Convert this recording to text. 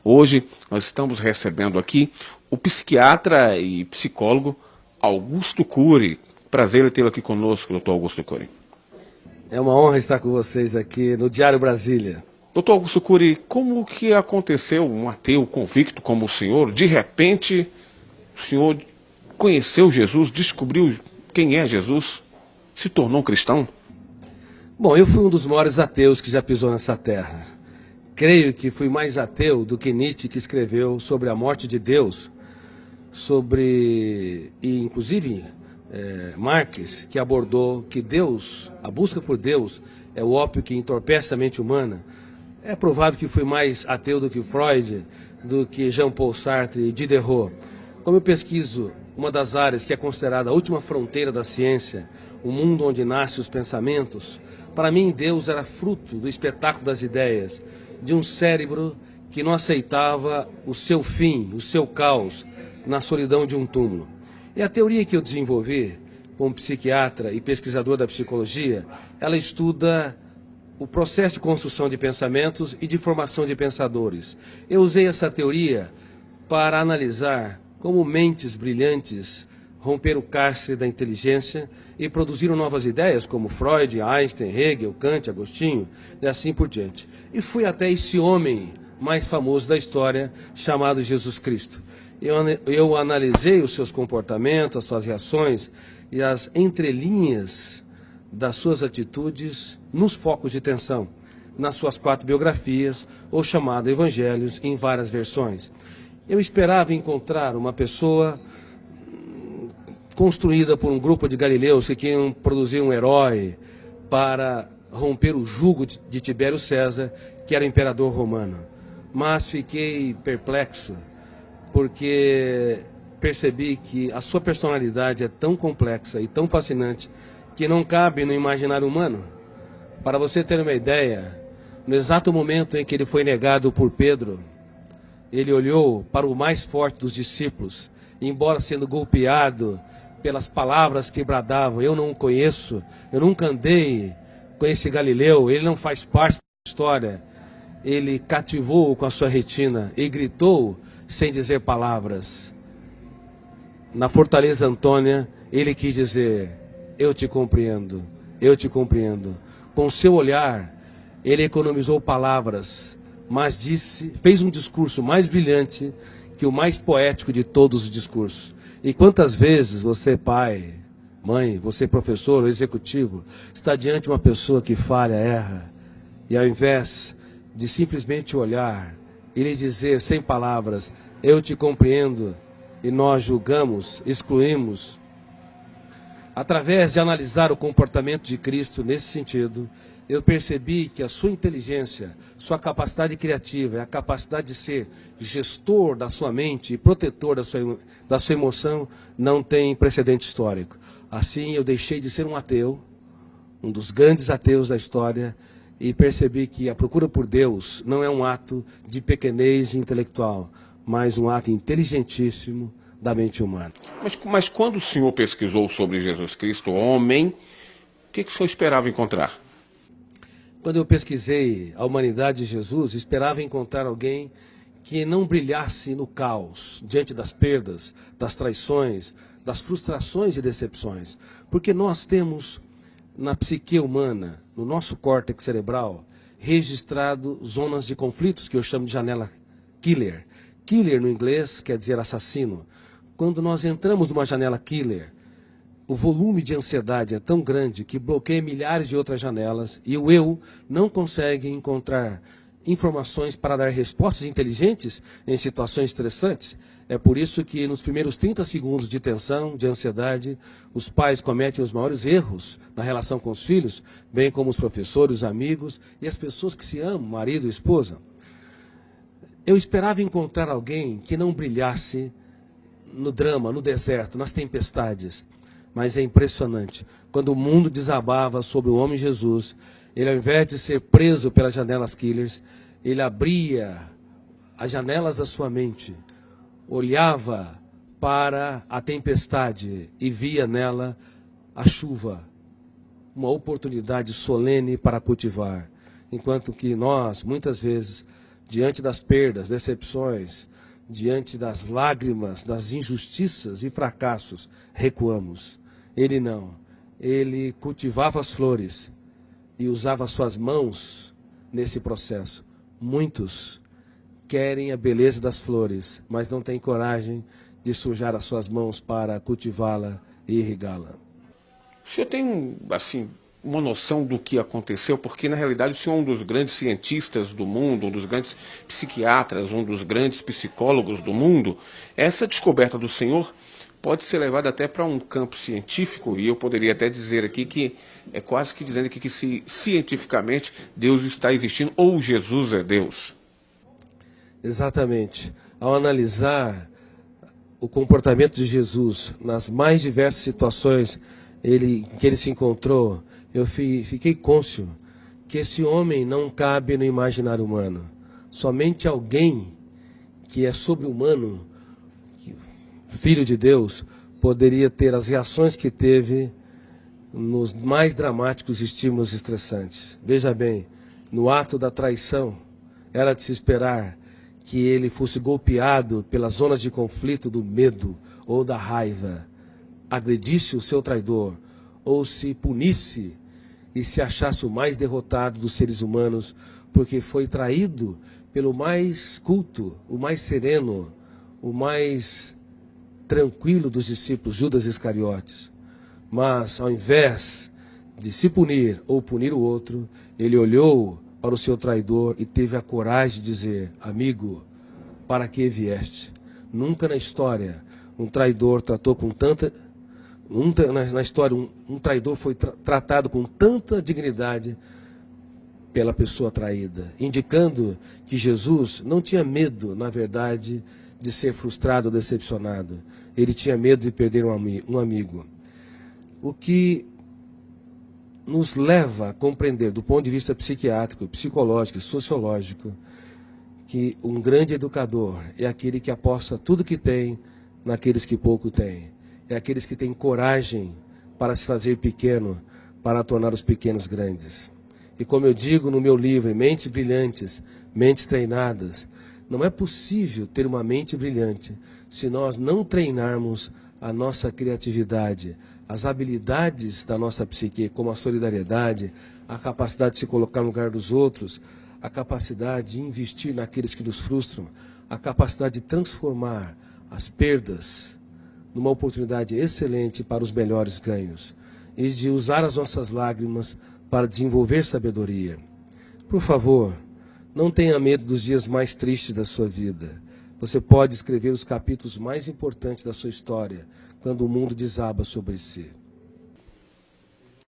Hoje nós estamos recebendo aqui o psiquiatra e psicólogo Augusto Cury. Prazer em tê-lo aqui conosco, doutor Augusto Cury. É uma honra estar com vocês aqui no Diário Brasília. Doutor Augusto Cury, como que aconteceu um ateu convicto como o senhor, de repente o senhor conheceu Jesus, descobriu quem é Jesus, se tornou cristão? Bom, eu fui um dos maiores ateus que já pisou nessa terra. Creio que fui mais ateu do que Nietzsche, que escreveu sobre a morte de Deus, inclusive Marx, que abordou que Deus, a busca por Deus, é o ópio que entorpece a mente humana. É provável que fui mais ateu do que Freud, do que Jean-Paul Sartre e Diderot. Como eu pesquiso uma das áreas que é considerada a última fronteira da ciência, o mundo onde nascem os pensamentos, para mim Deus era fruto do espetáculo das ideias, de um cérebro que não aceitava o seu fim, o seu caos, na solidão de um túmulo. E a teoria que eu desenvolvi, como psiquiatra e pesquisador da psicologia, ela estuda o processo de construção de pensamentos e de formação de pensadores. Eu usei essa teoria para analisar como mentes brilhantes romperam o cárcere da inteligência e produziram novas ideias, como Freud, Einstein, Hegel, Kant, Agostinho, e assim por diante. E fui até esse homem mais famoso da história, chamado Jesus Cristo. Eu analisei os seus comportamentos, as suas reações e as entrelinhas das suas atitudes nos focos de tensão, nas suas 4 biografias, ou chamado Evangelhos, em várias versões. Eu esperava encontrar uma pessoa construída por um grupo de galileus que queriam produzir um herói para romper o jugo de Tibério César, que era imperador romano. Mas fiquei perplexo, porque percebi que a sua personalidade é tão complexa e tão fascinante que não cabe no imaginário humano. Para você ter uma ideia, no exato momento em que ele foi negado por Pedro, ele olhou para o mais forte dos discípulos, e embora sendo golpeado pelas palavras que bradavam, eu não o conheço, eu nunca andei com esse Galileu, ele não faz parte da história, ele cativou-o com a sua retina e gritou sem dizer palavras. Na Fortaleza Antônia, ele quis dizer: eu te compreendo, eu te compreendo. Com seu olhar, ele economizou palavras, mas fez um discurso mais brilhante que o mais poético de todos os discursos. E quantas vezes você, pai, mãe, você, professor ou executivo, está diante de uma pessoa que falha, erra, e ao invés de simplesmente olhar e lhe dizer sem palavras: eu te compreendo, e nós julgamos, excluímos. Através de analisar o comportamento de Cristo nesse sentido, eu percebi que a sua inteligência, sua capacidade criativa, a capacidade de ser gestor da sua mente e protetor da sua emoção não tem precedente histórico. Assim, eu deixei de ser um ateu, um dos grandes ateus da história, e percebi que a procura por Deus não é um ato de pequenez intelectual, mas um ato inteligentíssimo da mente humana. Mas quando o senhor pesquisou sobre Jesus Cristo, homem, o que o senhor esperava encontrar? Quando eu pesquisei a humanidade de Jesus, esperava encontrar alguém que não brilhasse no caos, diante das perdas, das traições, das frustrações e decepções. Porque nós temos na psique humana, no nosso córtex cerebral, registrado zonas de conflitos, que eu chamo de janela killer. Killer no inglês quer dizer assassino. Quando nós entramos numa janela killer, o volume de ansiedade é tão grande que bloqueia milhares de outras janelas e o eu não consegue encontrar informações para dar respostas inteligentes em situações estressantes. É por isso que nos primeiros 30 segundos de tensão, de ansiedade, os pais cometem os maiores erros na relação com os filhos, bem como os professores, os amigos e as pessoas que se amam, marido e esposa. Eu esperava encontrar alguém que não brilhasse no drama, no deserto, nas tempestades. Mas é impressionante, quando o mundo desabava sobre o homem Jesus, ele, ao invés de ser preso pelas janelas killers, ele abria as janelas da sua mente, olhava para a tempestade e via nela a chuva, uma oportunidade solene para cultivar. Enquanto que nós, muitas vezes, diante das perdas, decepções, diante das lágrimas, das injustiças e fracassos, recuamos. Ele não. Ele cultivava as flores e usava suas mãos nesse processo. Muitos querem a beleza das flores, mas não têm coragem de sujar as suas mãos para cultivá-la e irrigá-la. O senhor tem, assim, uma noção do que aconteceu? Porque, na realidade, o senhor é um dos grandes cientistas do mundo, um dos grandes psiquiatras, um dos grandes psicólogos do mundo. Essa descoberta do senhor pode ser levada até para um campo científico, e eu poderia até dizer aqui que é quase que dizendo aqui que cientificamente Deus está existindo, ou Jesus é Deus. Exatamente. Ao analisar o comportamento de Jesus nas mais diversas situações em que ele se encontrou, eu fiquei cônscio que esse homem não cabe no imaginário humano. Somente alguém que é sobre-humano, filho de Deus, poderia ter as reações que teve nos mais dramáticos estímulos estressantes. Veja bem, no ato da traição, era de se esperar que ele fosse golpeado pelas zonas de conflito do medo ou da raiva, agredisse o seu traidor, ou se punisse e se achasse o mais derrotado dos seres humanos, porque foi traído pelo mais culto, o mais sereno, o mais tranquilo dos discípulos, Judas Iscariotes. Mas, ao invés de se punir ou punir o outro, ele olhou para o seu traidor e teve a coragem de dizer: amigo, para que vieste? Nunca na história um traidor tratou com tanta... Na história, um traidor foi tratado com tanta dignidade pela pessoa traída, indicando que Jesus não tinha medo, na verdade, de ser frustrado ou decepcionado. Ele tinha medo de perder um amigo. O que nos leva a compreender, do ponto de vista psiquiátrico, psicológico e sociológico, que um grande educador é aquele que aposta tudo que tem naqueles que pouco têm. É aqueles que têm coragem para se fazer pequeno, para tornar os pequenos grandes. E como eu digo no meu livro, Mentes Brilhantes, Mentes Treinadas, não é possível ter uma mente brilhante se nós não treinarmos a nossa criatividade, as habilidades da nossa psique, como a solidariedade, a capacidade de se colocar no lugar dos outros, a capacidade de investir naqueles que nos frustram, a capacidade de transformar as perdas numa oportunidade excelente para os melhores ganhos e de usar as nossas lágrimas para desenvolver sabedoria. Por favor, não tenha medo dos dias mais tristes da sua vida. Você pode escrever os capítulos mais importantes da sua história quando o mundo desaba sobre si.